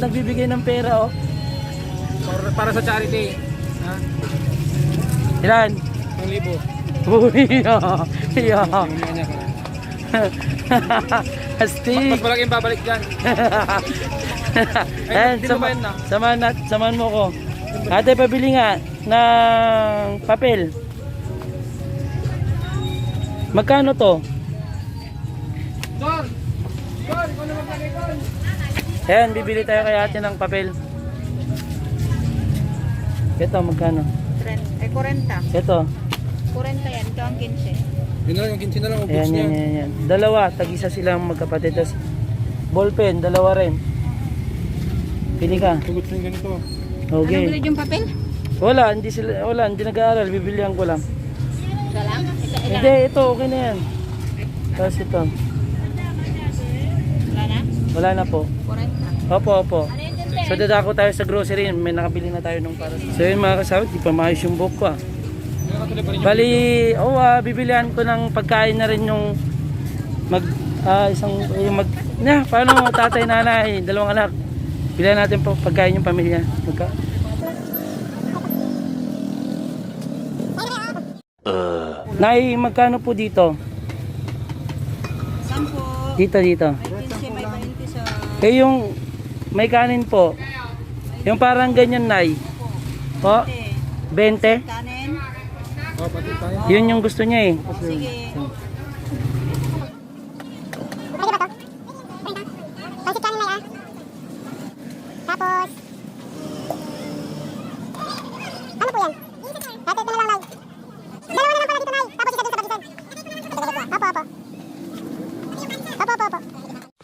nagbibigay ng pera, oh. Para sa charity. Ha? Ilan? 1,000. Uy, yeah. Astig. Mas malaking babalik dyan. Ayan, samahan mo ko. Ate, pabili nga ng papel. Magkano to? John! John! Ikaw na maglagay doon! Ayan, bibili tayo kay ate ng papel. Ito, magkano? 40. Ito. 40 yan, ito ang 15. Yun na lang, yung 15 na lang. Ayan, yan. Dalawa, tag-isa silang magkapatid. Tapos, ballpen, dalawa rin. Pili ka. Tugot na yung ganito. Okay. Anong grade yung papel? Wala, hindi nag-aaral. Bibilihan ko lang. Ito lang? Hindi, ito, okay na yan. Tapos ito. Wala na? Wala na po. 40. Opo. So dadako tayo sa grocery, may nakabili na tayo nung para. So yun mga kasama, di pa maayos yung buhok ko ah. Bali, bibilihan ko ng pagkain na rin yung paano tatay, nanay, dalawang anak. Bilihan natin pagkain yung pamilya. Nay, magkano po dito? 10. Dito. May 15, may 20 sa... Eh yung may kanin po. Yung parang ganyan, Nay. Po? 20? Kanin? Oh, pati tayo. Yun yung gusto niya eh. Sige. Pansit kanin na Tapos ano po yan? Ito na lang, Nay. Dalawa na lang pala dito, Nay. Tapos isa dun sa bagisan. Opo.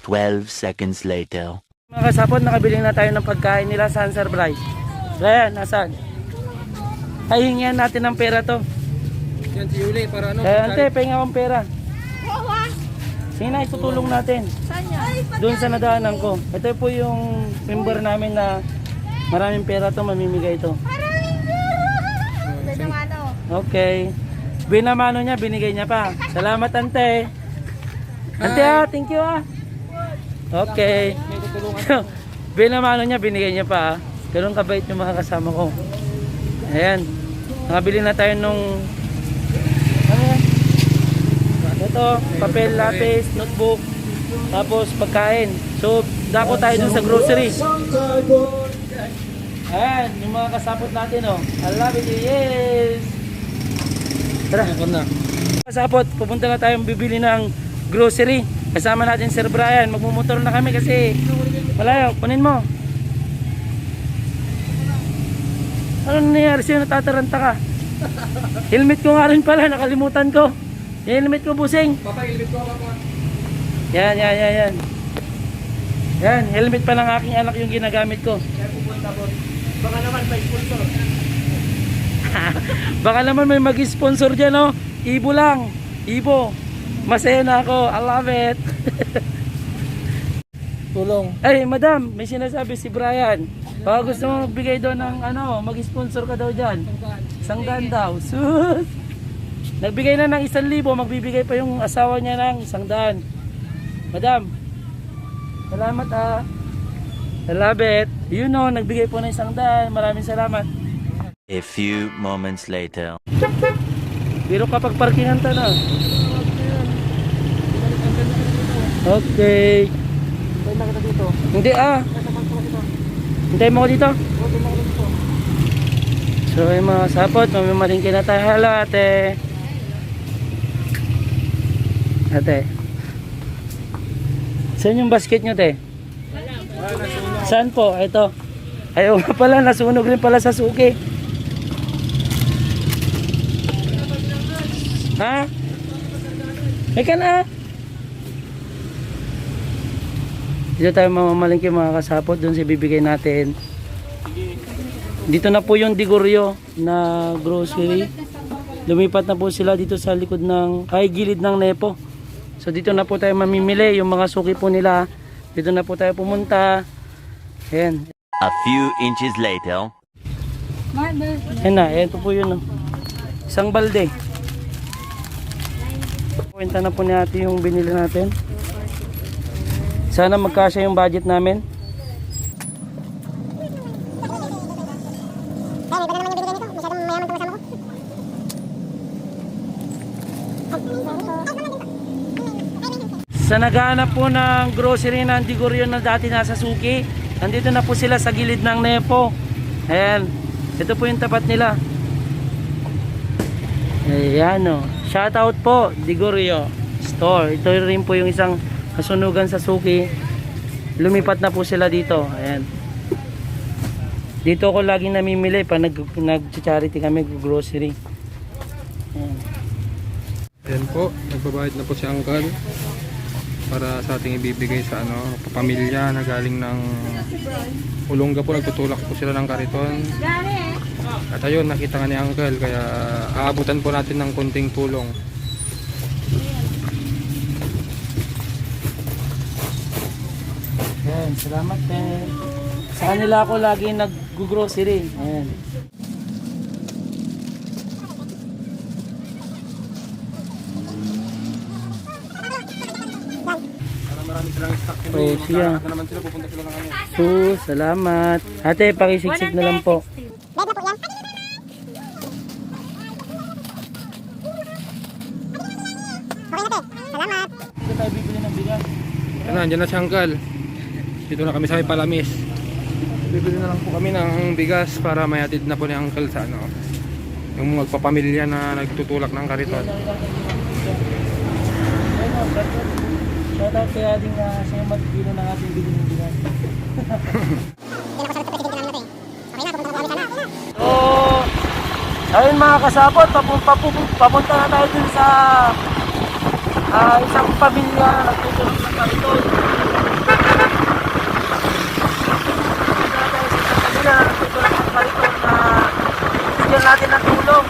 12 seconds later. Mga kasapot, nakabili na tayo ng pagkain nila sa Answer Bryce. Brian, nasaan? Ay, hingihan natin ng pera to. Yan si Yuli para ano. Kaya ante, pahinga akong pera. Oo ah. Sige na, itutulong natin. Saan yan? Doon sa nadaanan ko. Ito po yung member namin na maraming pera to, mamimigay ito. Pwede naman ano. Okay. Binamano niya, binigay niya pa. Salamat, ante. Ante thank you ah. Okay. May tutulungan. Binamano niya, binigay niya pa. Ganun kabait yung mga kasama ko. Ayan. Nakabili na tayo nung ano yan? Ito, papel, lapis, notebook, tapos pagkain. So, dako tayo dun sa grocery. Ayan, yung mga kasapot natin oh. I love it, yes! Tara. Kasapot, pupunta na tayong bibili ng grocery. Kasama natin Sir Brian. Magmumotor na kami kasi malayo. Kunin mo. Ano nangyayari sa'yo? Natataranta ka. Helmet ko nga rin pala. Nakalimutan ko. Yung helmet ko, busing. Papay, ilbit ko ako. Yan. Yan, helmet pa ng aking anak yung ginagamit ko. Baka naman may sponsor. Baka naman may mag-sponsor dyan, no? Ibo lang. Ibo. Masaya na ako. I love it. Tulong. Ay, madam, may sinasabi si Brian. Baka gusto mo magbigay doon ng mag-sponsor ka daw dyan. 100 daw. Sus! Nagbigay na ng 1,000, magbibigay pa yung asawa niya ng 100. Madam, salamat ah. I love it. You know, nagbigay po ng 100. Maraming salamat. A few moments later. Pero kapag parkingan ta na. Okay. Pwede na kita dito. Hindi ah. Hintay mo ko dito. So yung mga sapot, mamimalingkin na tayo. Hello ate. Ate. Saan yung basket nyo te? Saan po? Ito. Ayaw nga pala, nasunog rin pala sa suki. Ha? May ka na. Dito tayo mamamalingki mga kasapot. Doon si bibigay natin. Dito na po yung Digoryo na grocery. Lumipat na po sila dito sa likod ng gilid ng Nepo. So dito na po tayo mamimili yung mga suki po nila. Dito na po tayo pumunta. Ayan. A few inches later. Ayan na, ito po yun. Isang balde. Kwenta na po natin yung binili natin. Sana magkasya yung budget namin. iba na naman yung binigay nito. Masyadong mayaman itong kasama ko. Sa naghahanap po ng grocery ng Digoryo na dati nasa Suki, nandito na po sila sa gilid ng Nepo. Ayan, ito po yung tapat nila. Ayan o, shoutout po Digoryo Store. Ito rin po yung isang kasunugan sa Suki. Lumipat na po sila dito. Ayan, dito ako laging namimili pa nag-charity kami, grocery. Ayan. Ayan po, nagbabayad na po si Uncle para sa ating ibibigay sa pamilya na galing ng Olonga po. Nagtutulak po sila ng kariton. At ayun, nakita nga ni Uncle, kaya aabutan po natin ng konting tulong. Ayan, salamat din. Sa kanila ako lagi nag-grocery. Ayan. Para marami silang stock. Oh, siya. Na naman sila, pupunta sila ng ano. So, salamat. Ate, pakisiksik na lang po. Bed na po yan. Okay na te. Salamat. Dito tayo bibili ng bigas. Ayan na, andyan na si Uncle. Dito na kami sa may Palamis. Bibili na lang po kami ng bigas para mayatid na po ni Uncle sa yung magpapamilya na nagtutulak ng kariton. Shoutout kaya din na sa'yo magkilo ng ating bibili ng bigas. Yan ako sa presidente namin natin. Okay na, pupunta na kami sana. So, ayun mga kasabot, papunta na tayo dun sa isang pamilya na nagtutulong ng kariton. Bigyan natin ng tulong.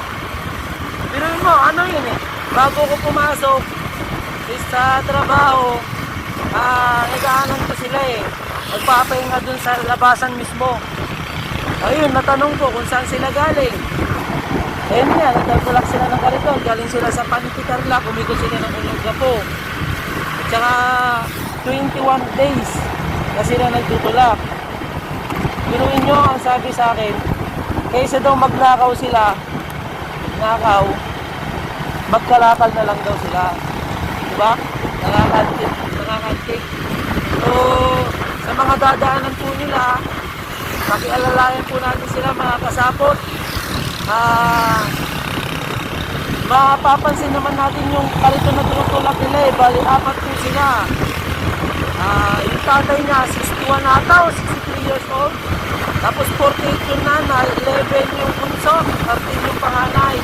Pero mo, ano yun eh, bago ko pumasok sa trabaho, nagaanan ko sila eh, magpapahinga dun sa labasan mismo. Ayun, natanong ko kung saan sila galing. Ayun nga, nagtulak sila ng kariton, galing sila sa Panipitarla, kumikot sila ng Olonga po. At saka 21 days na sila nagtutulak. Biruin nyo, ang sabi sa akin, kaysa daw magnakaw sila, magkalakal na lang daw sila. Diba? Nakakantik. So, sa mga dadaanan po nila, pakialalayan po natin sila mga kasapot. Mapapansin naman natin yung kariton na tinutulak nila eh, bali 4 po sila. Yung tatay niya, 61 ata o 63 years old. Tapos 48 yung nanay, 11 yung bunso, 13 yung panganay.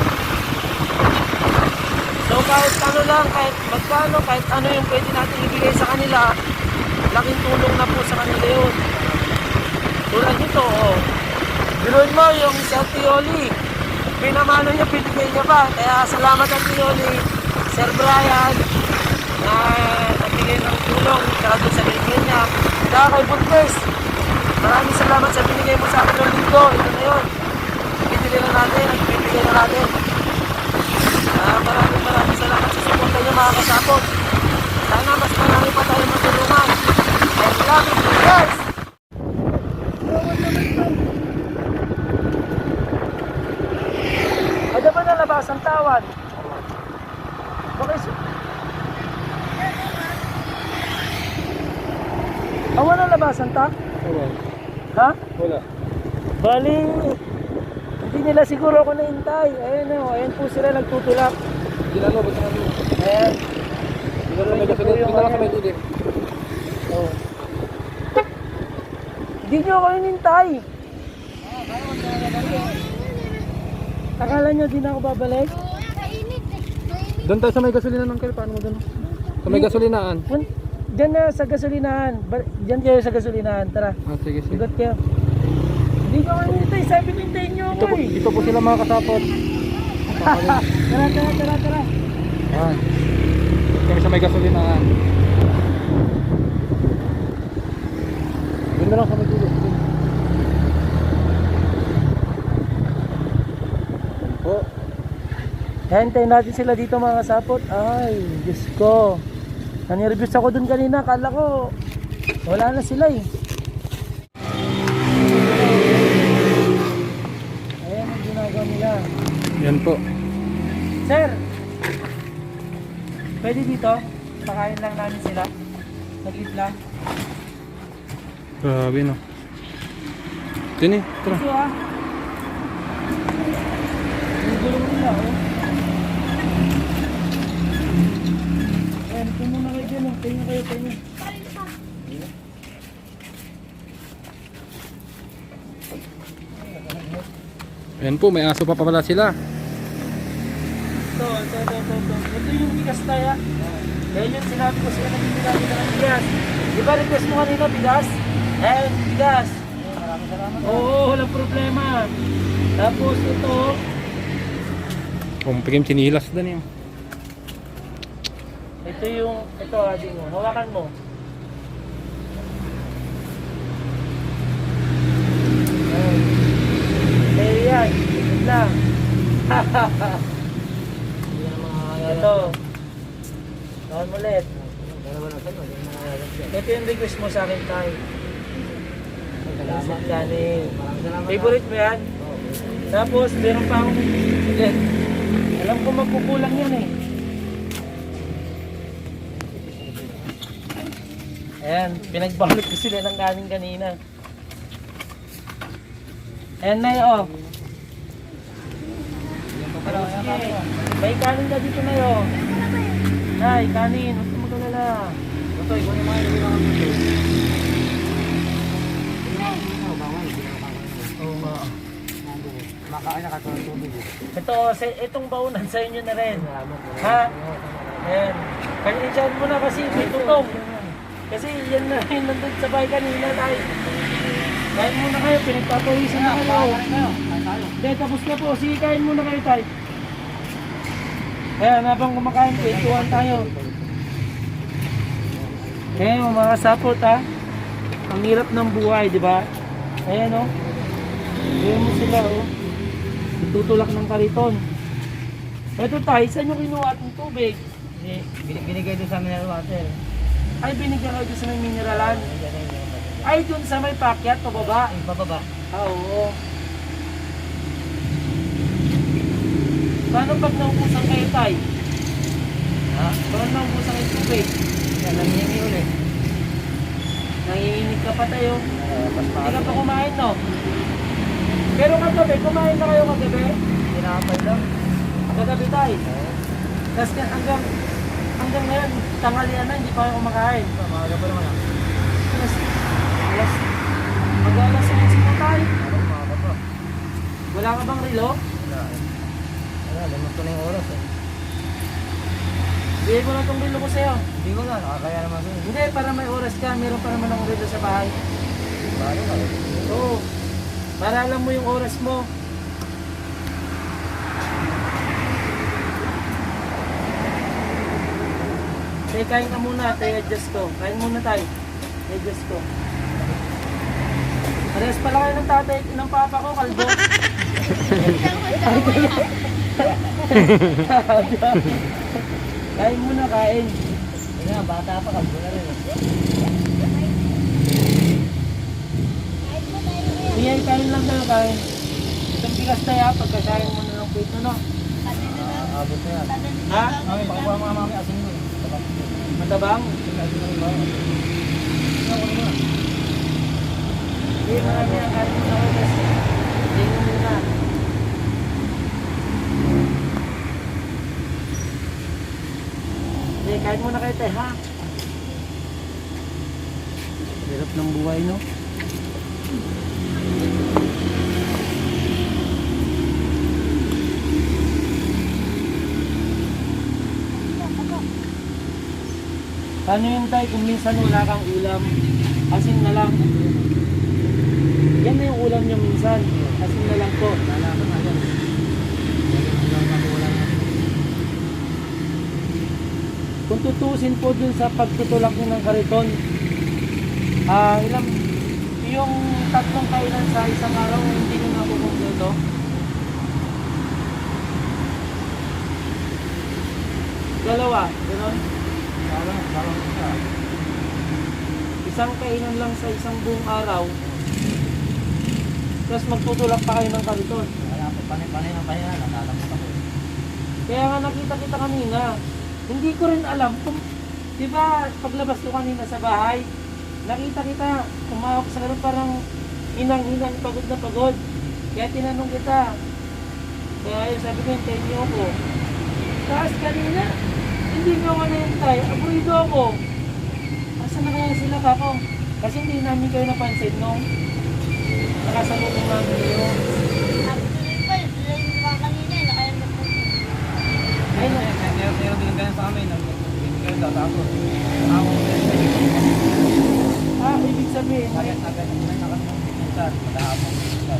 So kahit ano lang, kahit magkano, kahit ano yung pwede natin ibigay sa kanila, laking tulong na po sa kanila yun. Tulad nito, oh. Biruin mo yung si Tioli, pinamano niya, pinigay niya pa. Kaya salamat ang Tioli, Sir Brian, na nagbigay ng tulong, tsaka doon sa binigay niya. Tsaka kay Buntes, maraming salamat sa binigay mo sa akin ng linggo. Ito na yun, ibibili na natin at ibibigay na natin. Maraming salamat sa suporta niyo mga kasapot. Sana mas marami pa tayo matulungan. And love you guys! Ada ba nalabas ang tawad? Okay, wala labasan ta? Wala. Ha? Wala. Bali, hindi nila siguro ako naintay. Ayun o, ayun po sila nagtutulak. Ginano ba sa amin? Ayan. Ginano may gasolina. Ginano ka may dilim. Oh. Hindi nyo ako inintay. Akala nyo di na ako babalik? Doon tayo sa may gasolina ng Uncle. Paano mo doon? Sa may gasolinaan. Diyan na sa gasolinahan. Diyan kayo sa gasolinahan. Tara. Sige. Sigot kayo. Hindi ko kayo inintay. Sabi ko hintayin nyo ako eh. Ito po sila mga kasapot. Tara. Ayan. Kami sa may gasolinaan. Doon na lang sa may dulo. Oh. Hintayin natin sila dito mga kasapot. Ay, Diyos ko. Nanireviews ako dun kanina. Kala ko wala na sila eh. Ayan po. Sir, pwede dito? Pakain lang namin sila. Naglit lang. Grabe no. Tini, tara. Ito ah. Yung gulong nila oh. Ayan, ito muna kayo dyan oh. Tingnan kayo, tingnan. Ayan po, may aso pa pala sila. Ito. Ito yung bigas tayo. Yan yung sinabi ko sila na bibigyan kita ng bigas. Di ba request mo kanina bigas? Ayan, bigas. Maraming salamat. Oo, walang problema. Tapos ito, Kung pagim chinilas dan yun. ito adi mo, hawakan mo. Ayan. Yan, yun lang. Ito. Tawag mo ulit. Ito yung request mo sa akin tayo. Salamat kanin. Favorite mo yan? Tapos, meron pa akong ulit. Alam ko magkukulang yan eh. Ayan, pinagbalot ko sila ng kanin kanina. Ayan na yun, oh. Sige, may kanin ka dito na yun. Nay, kanin, huwag ka mag-alala. Ito, ikaw yung mga ilang Oo nga. Ito, itong baunan sa inyo na rin. Ha? Ayan. Kalinsyan mo na kasi may tutong. Kasi yan na rin nandun sa bahay kanina tayo. Kain muna kayo, pinagpapawisan na kayo. Hindi, tapos na po. Sige, kain muna kayo tayo. Kaya habang kumakain, kwentuhan tayo. Kaya mga sapot ha. Ang hirap ng buhay, di ba? Ayan o. Ayan mo sila o. Tutulak ng kariton. Ito tayo, saan nyo kinuha itong tubig? Binigay doon sa mineral water. Ay, binigyan kayo doon sa may mineralan. Ay, doon sa may pakyat, pababa. Ay, bababa. Ah, oo. Paano pag naubusan kayo, tay? Ha? Paano naubusan kayo tubig? Yan, nangyayari ulit. Nanginginig ka pa tayo. Mas Hindi ka pa kumain, no? Pero kagabi, kumain na kayo kagabi? pinapay lang. Kagabi tayo. Tapos hanggang ngayon, tanghalian na, hindi pa kayo kumakain. Maaga pa naman. Alas, mag-alas 11 na tayo. Maaga pa. Wala ka bang relo? Wala, lamot ko na yung oras eh. Bigay ko na itong relo ko sa'yo. Hindi ko na, nakakaya naman ko. Hindi, para may oras ka, meron pa naman akong relo sa bahay. Paano ka? Oo. Para alam mo yung oras mo. Sige, kain ka muna, tayo adjust ko. Kain muna tayo. Adjust ko. Parehas pala kayo ng tatay, ng papa ko, kalbo. Kain muna, kain. Hindi nga, bata pa, kalbo na rin. Sige, kain lang tayo, kain. Itong bigas tayo, pagkasahin mo na lang po ito, no? Abot na yan. Ha? Mami, pakuha mga mami asin mo eh. Matabang? Hindi, marami ang kain mo na oras. Hindi mo muna. Hindi, kain muna kayo tayo, ha? Hirap ng buhay, no? Paano yun tayo kung minsan wala kang ulam? Asin na lang. Yan na yung ulam nyo minsan. Asin na lang po. Lalaman na yan. Kung tutusin po dun sa pagtutulak nyo ng kariton, yung tatlong kainan sa isang araw, hindi nyo nakukumpleto. Dalawa, gano'n? Isang kainan lang sa isang buong araw. Tapos magtutulak pa kayo ng kariton. Wala pa, panay ng panay na, natalamot ako. Kaya nga nakita kita kanina. Hindi ko rin alam kung, di ba, paglabas ko kanina sa bahay, nakita kita, umawak sa ganun parang inang-inang, pagod na pagod. Kaya tinanong kita. Kaya yun, sabi ko, hintayin niyo ako. Tapos kanina, hindi ko ako nahintay. Aburido ako. Asan na kaya sila kako? Kasi hindi namin kayo napansin nung nakasalubong namin kayo. Ay, no. Meron din ganyan sa amin. Binigay daw tapos. Ibig sabihin, Agad na nakalimutan. Madahapon.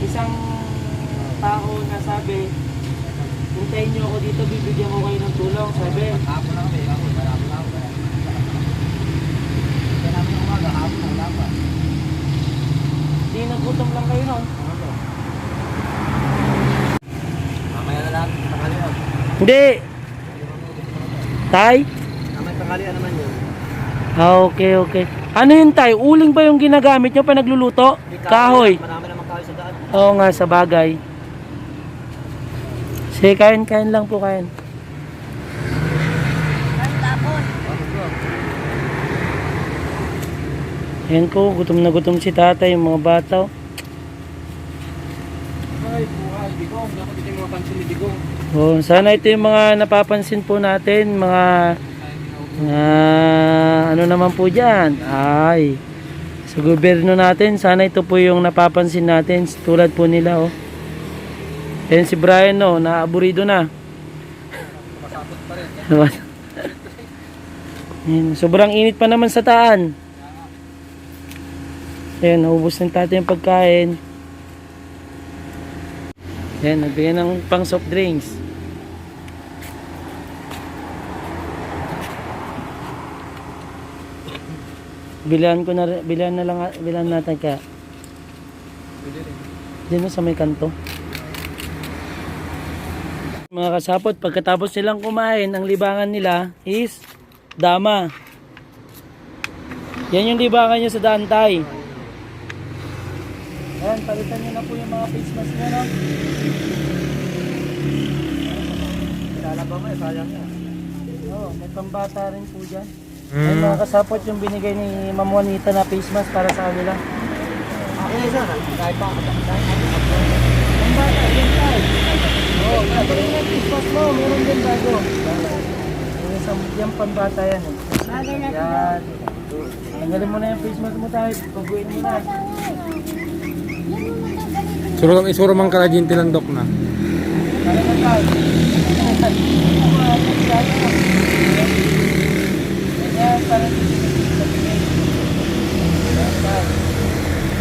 isang tao na sabi, hintayin niyo ako dito, bibigyan ko kayo ng tulong. Sabi, Hapon na kami. Hapon na ako. Kaya namin umaga. Hapon na wala pa. di nagutom lang kayo nun. Mamaya na lang. Tanghalian. Hindi. Tay? Mamaya tanghalian naman yun. Okay, okay. Ano yun, Tay? Uling ba yung ginagamit nyo pa nagluluto? Kahoy. Marami naman kahoy sa daan. Oo nga, sa bagay. Sige, kain lang po, kain. Ayan ko, gutom na gutom si tatay, yung mga bata. Oh. Ay, buhay, Digong. Dapat ito yung mga pansin ni Digong. Oh, sana ito yung mga napapansin po natin, mga ano naman po dyan. Ay, sa gobyerno natin, sana ito po yung napapansin natin, tulad po nila. Oh. Ayan si Brian, no, naaburido na. Masapot pa rin. Ayan, sobrang init pa naman sa taan. Ayan, naubos ng tatay yung pagkain. Ayan, nagbigay ng pang soft drinks. Bilihan natin kaya. Diyan sa may kanto. Mga kasapot, pagkatapos nilang kumain, ang libangan nila is dama. Yan yung libangan nyo sa Dantay. Ayan, palitan nyo na po yung mga face mask nyo, no? Lalaba mo eh. Sayang yan. Oo, may pambata rin po dyan. Ayan mga kasapot, yung binigay ni Ma'am Juanita na face mask para sa kanila. Akin na isa na. Kahit pa. Pambata, yun tayo. Oo, ito rin yung face mask mo, meron din bago. Yan pambata yan eh. Yan. Tanggalin mo na yung face mask mo tayo, paguin mo na. Isuro mang karagin tilandok na. Para na tayo. Ayan, para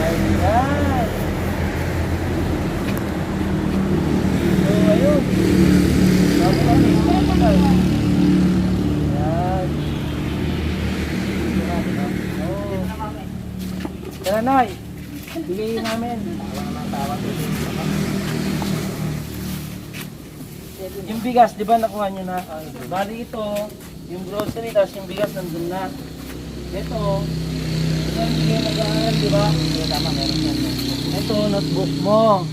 ayan. So, ayun. Bago kami. Ayan. Oo. Tara, Nay. Bigayin namin. Yung bigas, di ba nakuha nyo na? Bali ito, yung grocery, tapos yung bigas nandun na. Ito, yung bigay nag-aaral, di ba? Tama, meron yan. Ito, notebook mo.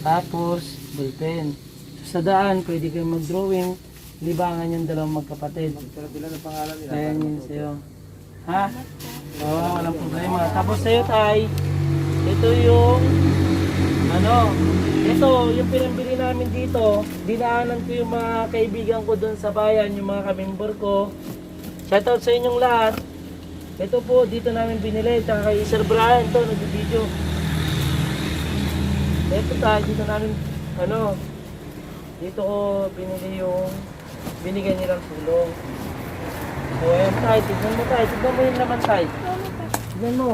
Tapos, ballpen. So, sa daan, pwede kayong mag-drawing. Libangan yung dalawang magkapatid. Bila ng pangalan nila. Ayan yun sa'yo. Ha? Oo, walang problema. Tapos sa'yo, Tay, ito yung, ito, yung pinambili namin dito, dinaanan ko yung mga kaibigan ko doon sa bayan, yung mga kamembor ko. Shoutout sa inyong lahat. Ito po, dito namin binili. Tsaka kay Sir Brian, to, nag-video. Ito tayo, dito namin, dito ko binili yung binigyan nilang tulong. So, ayan tayo, tignan mo tayo. Tignan mo yung laman tayo. Tignan mo.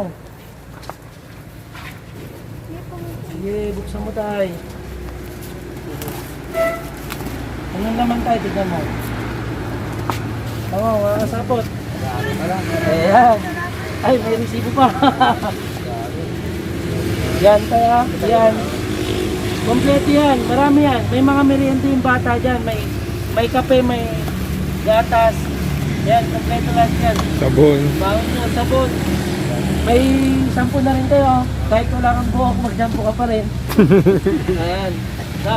Sige, buksan mo tayo. Anong laman tayo? Tignan mo. Oo, mga kasapot. Ayan. Ay, may resibo pa. Yan tayo. Yan. Kompleto yan. Marami yan. May mga merienda yung bata dyan. May kape, may gatas. Yan, kompleto lahat yan. Sabon. Bawang mo, sabon. May shampoo na rin tayo. Kahit wala kang buhok, mag-shampoo ka pa rin. Ayan. So,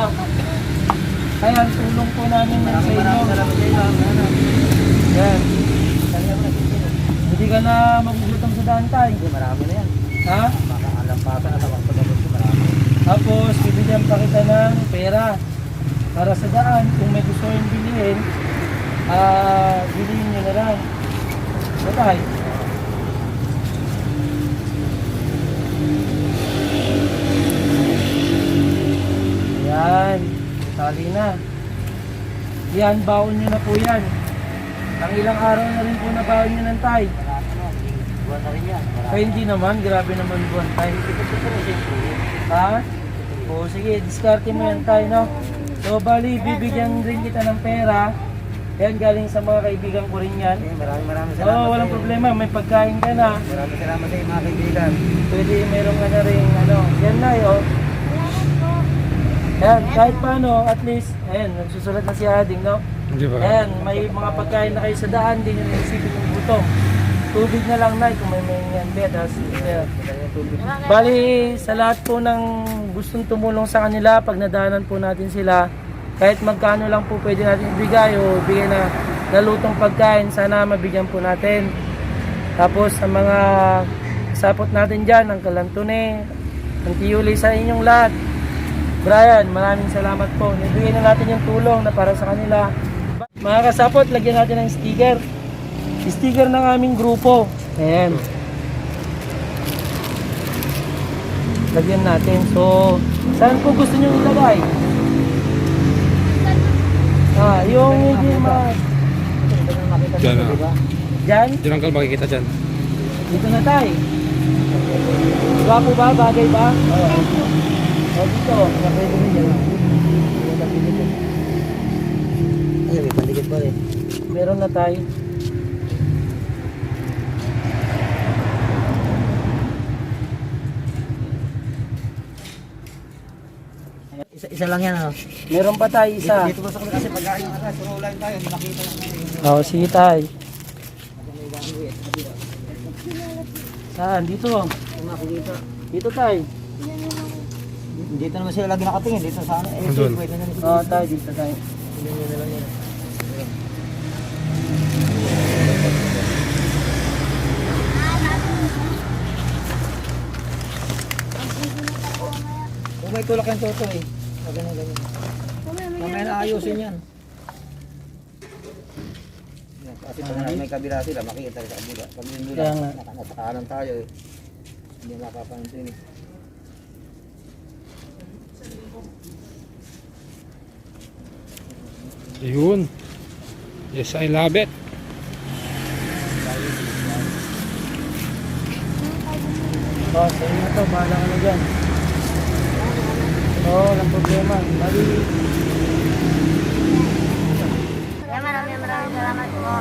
Kaya ang tulong po namin yan sa inyo. Salamat sa iyo. Yan. Hindi ka na magugutom sa daan tayo. Hindi, marami na yan. Ha? Makakalampasan at ako pagabot ko marami. Tapos, bibigyan pa kita ng pera para sa daan. Kung may gusto yung bilihin, bilihin nyo na lang. Batay. Yan. Tali na. Yan, baon nyo na po yan. Ang ilang araw na rin po na baon nyo ng tay. Buwan na rin yan. Ay, hindi naman. Grabe naman buwan tay. Ha? O sige, diskarte mo yan tayo, no? So, bali, bibigyan rin kita ng pera. Yan, galing sa mga kaibigan ko rin yan. Maraming Oo, salamat. walang sa iyo. problema. May pagkain ka na. Maraming salamat sa iyo mga kaibigan. Pwede, meron ka na rin, ano. Yan na, oh. Yan, kahit paano, at least, ayan, nagsusulat na si Ading, no? Di ba? Ayan, may mga pagkain na kayo sa daan, hindi nyo naisipin yung gutom. Tubig na lang, Nay, kung may yan, bed, Bali, sa lahat po ng gustong tumulong sa kanila, pag nadaanan po natin sila, kahit magkano lang po pwede natin ibigay o bigay na nalutong pagkain, sana mabigyan po natin. Tapos sa mga sapot natin dyan, ang Kalantune, ang Tiyuli, sa inyong lahat. Brian, maraming salamat po. Nibigay na natin yung tulong na para sa kanila. Mga kasapot, lagyan natin ng sticker. Sticker ng aming grupo. Ayan. Lagyan natin. So, saan po gusto nyo ilagay? Yung hindi Diyan na. Diyan? Diyan ang makikita dyan. Dito na tayo. Gwapo ba? Bagay ba? Oo. O dito. Pwede rin dyan. Ay, may pandikit ba eh. Meron na tayo. Isa lang yan, ano? Meron pa tayo isa. Dito mo sa kasi pagkain na tayo. Puro ulan tayo, hindi makita lang tayo. Oo, sige tayo. Saan? Dito. Kung makikita. Dito tayo. Dito naman sila lagi nakatingin. Dito sa ano. Eh, Doon. pwede na Oo, tayo. Dito tayo. Hindi na lang yan. Kung may tulak yung toto eh. Pag ganun, ganun. Mamaya na ayusin yan. Yan, kasi pag may kabila sila, makikita sa kabila. Pag yung dula, Kaya nga. nasa kanan tayo eh. Hindi makapansin eh. Yun. Yes, I love it. Oo, sa inyo to. Bahala ka na dyan. Oo, walang problema. Bali. Maraming salamat po.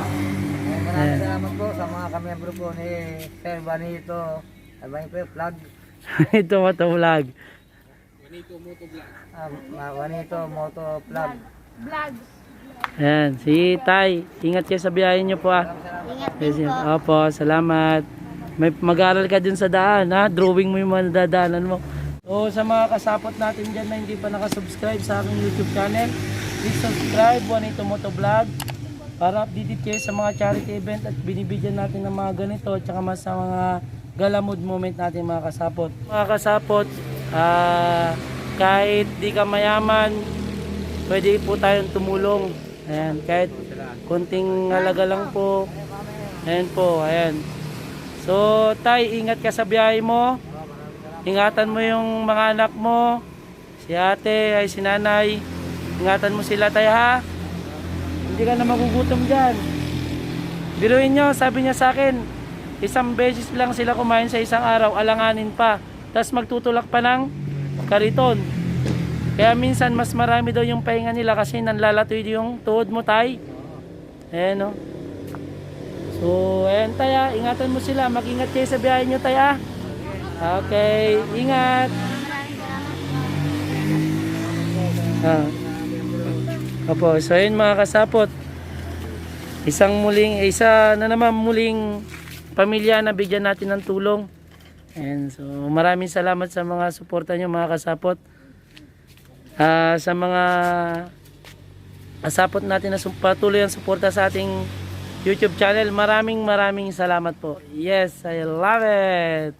Maraming salamat po sa mga kamiyembro po ni Sir Vanito. Vanito Vlog. Ito mo to vlog. Vanito Moto Vlog. Vlog. Ayan, si Tay. Ingat kayo sa biyahe nyo po ah. Ingat Yes, din yes. po. Opo, salamat. May mag-aaral ka dun sa daan ha. Drawing mo yung mga nadadaanan mo. So sa mga kasapot natin dyan na hindi pa nakasubscribe sa aking YouTube channel, please subscribe, Juanito Moto Vlog, para updated kayo sa mga charity event at binibigyan natin ng mga ganito at saka mas sa mga galamod moment natin mga kasapot. Mga kasapot, kahit di ka mayaman, pwede po tayong tumulong. Ayan, kahit konting halaga lang po. Ayan po, ayan. So, Tay, ingat ka sa biyahe mo. Ingatan mo yung mga anak mo. Si ate, ay si nanay. Ingatan mo sila, Tay, ha? Hindi ka na magugutom dyan. Biruin nyo, sabi niya sa akin, isang beses lang sila kumain sa isang araw, alanganin pa. Tapos magtutulak pa ng kariton. Kaya minsan mas marami daw yung pahinga nila kasi nanlalatoy yung tuhod mo, Tay. Ayan, no? So, ayan, Tay, ha? Ingatan mo sila. Mag-ingat kayo sa biyahe nyo, Tay, ha? Okay, ingat. Opo, so ayun mga kasapot. Isa na naman muling pamilya na bigyan natin ng tulong. And so maraming salamat sa mga suporta nyo mga kasapot. Sa mga Asapot natin na patuloy ang suporta sa ating YouTube channel. Maraming salamat po. Yes, I love it.